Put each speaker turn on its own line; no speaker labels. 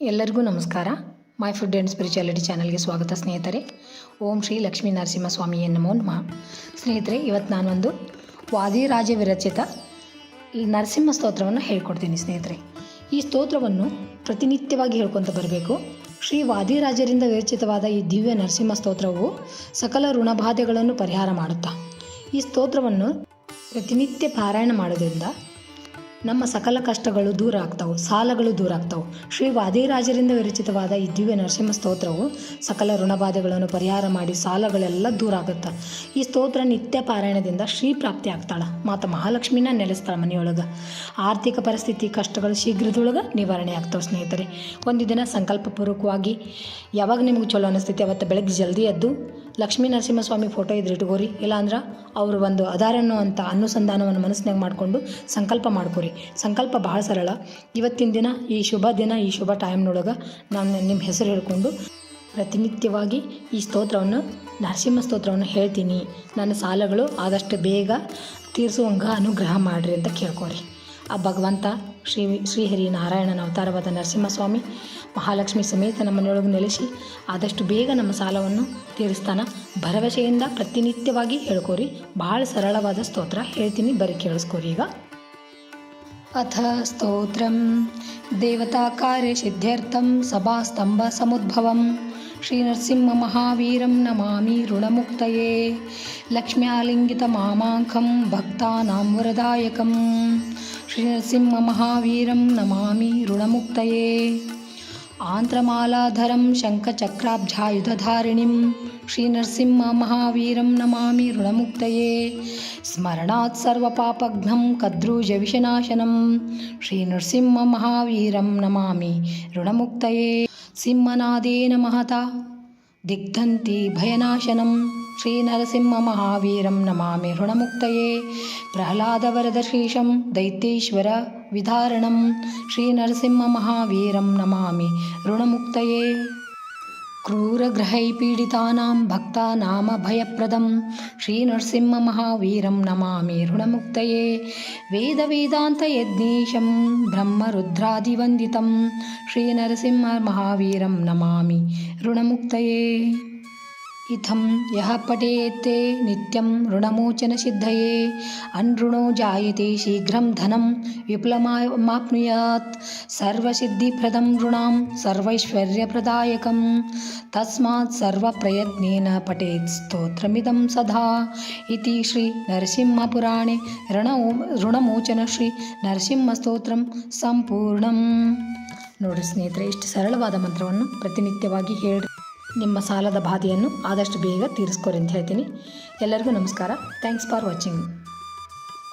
ಎಲ್ಲರಿಗೂ ನಮಸ್ಕಾರ. My food and spirituality ಚಾನಲ್ಗೆ ಸ್ವಾಗತ ಸ್ನೇಹಿತರೆ. ಓಂ ಶ್ರೀ ಲಕ್ಷ್ಮೀ ನರಸಿಂಹಸ್ವಾಮಿಯೇ ನಮೋ ನಮಃ. ಸ್ನೇಹಿತರೆ, ಇವತ್ತು ನಾನೊಂದು ವಾದಿರಾಜ ವಿರಚಿತ ನರಸಿಂಹ ಸ್ತೋತ್ರವನ್ನು ಹೇಳ್ಕೊಡ್ತೀನಿ ಸ್ನೇಹಿತರೆ. ಈ ಸ್ತೋತ್ರವನ್ನು ಪ್ರತಿನಿತ್ಯವಾಗಿ ಹೇಳ್ಕೊತ ಬರಬೇಕು. ಶ್ರೀ ವಾದಿರಾಜರಿಂದ ವಿರಚಿತವಾದ ಈ ದಿವ್ಯ ನರಸಿಂಹ ಸ್ತೋತ್ರವು ಸಕಲ ಋಣಬಾಧೆಗಳನ್ನು ಪರಿಹಾರ ಮಾಡುತ್ತಾ. ಈ ಸ್ತೋತ್ರವನ್ನು ಪ್ರತಿನಿತ್ಯ ಪಾರಾಯಣ ಮಾಡೋದ್ರಿಂದ ನಮ್ಮ ಸಕಲ ಕಷ್ಟಗಳು ದೂರ ಆಗ್ತಾವೆ, ಸಾಲಗಳು ದೂರ ಆಗ್ತಾವೆ. ಶ್ರೀ ವಾದಿರಾಜರಿಂದ ವಿರಚಿತವಾದ ಈ ದಿವ್ಯ ನರಸಿಂಹ ಸ್ತೋತ್ರವು ಸಕಲ ಋಣಬಾಧೆಗಳನ್ನು ಪರಿಹಾರ ಮಾಡಿ ಸಾಲಗಳೆಲ್ಲ ದೂರ ಆಗುತ್ತೆ. ಈ ಸ್ತೋತ್ರ ನಿತ್ಯ ಪಾರಾಯಣದಿಂದ ಶ್ರೀ ಪ್ರಾಪ್ತಿ ಆಗ್ತಾಳೆ. ಮಾತಾ ಮಹಾಲಕ್ಷ್ಮಿನ ನೆಲೆಸ್ತಾಳೆ ಮನೆಯೊಳಗೆ. ಆರ್ಥಿಕ ಪರಿಸ್ಥಿತಿ ಕಷ್ಟಗಳು ಶೀಘ್ರದೊಳಗೆ ನಿವಾರಣೆ ಆಗ್ತಾವೆ ಸ್ನೇಹಿತರೆ. ಒಂದು ದಿನ ಸಂಕಲ್ಪಪೂರ್ವಕವಾಗಿ ಯಾವಾಗ ನಿಮ್ಗೆ ಚಲೋ ಅನಿಸ್ತೈತಿ ಅವತ್ತು ಬೆಳಗ್ಗೆ ಜಲ್ದಿ ಎದ್ದು ಲಕ್ಷ್ಮೀ ನರಸಿಂಹಸ್ವಾಮಿ ಫೋಟೋ ಇದ್ರೆ ಇಟ್ಕೋರಿ. ಇಲ್ಲಾಂದ್ರೆ ಅವರು ಒಂದು ಅದಾರನ್ನು ಅಂತ ಅನುಸಂಧಾನವನ್ನು ಮನಸ್ಸಿನಾಗ ಮಾಡಿಕೊಂಡು ಸಂಕಲ್ಪ ಮಾಡ್ಕೋರಿ. ಸಂಕಲ್ಪ ಬಹಳ ಸರಳ. ಇವತ್ತಿನ ದಿನ ಈ ಶುಭ ದಿನ ಈ ಶುಭ ಟೈಮ್ನೊಳಗೆ ನಾನು ನಿಮ್ಮ ಹೆಸರು ಹೇಳ್ಕೊಂಡು ಪ್ರತಿನಿತ್ಯವಾಗಿ ಈ ಸ್ತೋತ್ರವನ್ನು ನರಸಿಂಹ ಸ್ತೋತ್ರವನ್ನು ಹೇಳ್ತೀನಿ. ನನ್ನ ಸಾಲಗಳು ಆದಷ್ಟು ಬೇಗ ತೀರಿಸುವಂಗೆ ಅನುಗ್ರಹ ಮಾಡಿರಿ ಅಂತ ಕೇಳ್ಕೊರಿ. ಆ ಭಗವಂತ ಶ್ರೀಹರಿ ನಾರಾಯಣನ ಅವತಾರವಾದ ನರಸಿಂಹಸ್ವಾಮಿ ಮಹಾಲಕ್ಷ್ಮಿ ಸಮೇತ ನಮ್ಮ ಮನೆಯೊಳಗೆ ನೆಲೆಸಿ ಆದಷ್ಟು ಬೇಗ ನಮ್ಮ ಸಾಲವನ್ನು ತೀರಿಸ್ತಾನೆ. ಭರವಸೆಯಿಂದ ಪ್ರತಿನಿತ್ಯವಾಗಿ ಹೇಳ್ಕೊರಿ. ಭಾಳ ಸರಳವಾದ ಸ್ತೋತ್ರ ಹೇಳ್ತೀನಿ, ಬರೀ ಕೇಳಿಸ್ಕೊರಿ. ಈಗ ಅಥ ಸ್ತೋತ್ರಂ ದೇವತಾಕಾರ್ಯ ಸಿದ್ಧ್ಯರ್ಥಂ ಸಭಾಸ್ತಂಭ ಸಮುದ್ಭವಂ ಶ್ರೀ ನರಸಿಂಹ ಮಹಾವೀರಂ ನಮಾಮಿ ಋಣಮುಕ್ತಯೇ ಲಕ್ಷ್ಮ್ಯಾಲಿಂಗಿತ ಮಾಮಾಂಕಂ ಭಕ್ತಾನಾಂ ವರದಾಯಕಂ ಶ್ರೀ ನರಸಿಂಹ ಮಹಾವೀರಂ ನಮಾಮಿ ಋಣಮುಕ್ತಯೇ ಆಂತ್ರಮಾಲಾಧರಂ ಶಂಖಚಕ್ರಾಬ್ಜಾಯುಧಧಾರಿಣಿಂ ಶ್ರೀ ನರಸಿಂಹ ಮಹಾವೀರಂ ನಮಾಮಿ ಋಣಮುಕ್ತಯೇ ಸ್ಮರಣಾತ್ ಸರ್ವಪಾಪಘ್ನಂ ಕದ್ರೂಜವಿಷನಾಶನಂ ಶ್ರೀ ನರಸಿಂಹ ಮಹಾವೀರಂ ನಮಾಮಿ ಋಣಮುಕ್ತಯೇ ಸಿಂಹನಾದೇನ ಮಹತಾ ದಿಗ್ಧಂತಿ ಭಯನಾಶನಂ ಶ್ರೀ ನರಸಿಂಹ ಮಹಾವೀರಂ ನಮಾಮಿ ಋಣಮುಕ್ತಯೇ ಪ್ರಹ್ಲಾದವರದಶೀಶಂ ದೈತ್ಯೇಶ್ವರ ವಿಧಾರಣಂ ಶ್ರೀ ನರಸಿಂಹ ಮಹಾವೀರಂ ನಮಾಮಿ ಋಣಮುಕ್ತಯೇ ಕ್ರೂರಗ್ರಹೈ ಪೀಡಿತಾನಾಂ ಭಕ್ತಾನಾಮ ಭಯಪ್ರದಂ ಶ್ರೀ ನರಸಿಂಹ ಮಹಾವೀರಂ ನಮಾಮಿ ಋಣಮುಕ್ತಯೇ ವೇದವೇದಾಂತ ಯಜ್ಞೀಶಂ ಬ್ರಹ್ಮರುದ್ರಾದಿವಂದಿತಂ ಶ್ರೀ ನರಸಿಂಹ ಮಹಾವೀರಂ ನಮಾಮಿ ಋಣಮುಕ್ತಯೇ ಇಥಂ ಯಃ ಪಠೇತ್ತೇ ನಿತ್ಯಂ ಋಣಮೋಚನಸಿದ್ಧಯೇ ಅನೃಣೋ ಜಾಯತೆ ಶೀಘ್ರಂ ಧನಂ ವಿಪುಲಮಾಪ್ನುಯಾತ್ ಸರ್ವಸಿದ್ಧಿಪ್ರದಂ ಋಣಾಂ ಸರ್ವೈಶ್ವರ್ಯಪ್ರದಾಯಕಂ ತಸ್ಮಾತ್ ಸರ್ವಪ್ರಯತ್ನೇನ ಪಠೇತ್ ಸ್ತೋತ್ರಮಿದಂ ಸದಾ ಇತಿ ಶ್ರೀ ನರಸಿಂಹಪುರಾಣೆ ಋಣಮೋಚನ ಶ್ರೀ ನರಸಿಂಹ ಸ್ತೋತ್ರಂ ಸಂಪೂರ್ಣಂ. ನೋಡಿ ಸ್ನೇಹಿತರೆ, ಇಷ್ಟು ಸರಳವಾದ ಮಂತ್ರವನ್ನು ಪ್ರತಿನಿತ್ಯವಾಗಿ ಹೇಳಿ ನಿಮ್ಮ ಸಾಲದ ಬಾಧೆಯನ್ನು ಆದಷ್ಟು ಬೇಗ ತೀರಿಸ್ಕೊರಿ ಅಂತ ಹೇಳ್ತೀನಿ. ಎಲ್ಲರಿಗೂ ನಮಸ್ಕಾರ. Thanks for watching.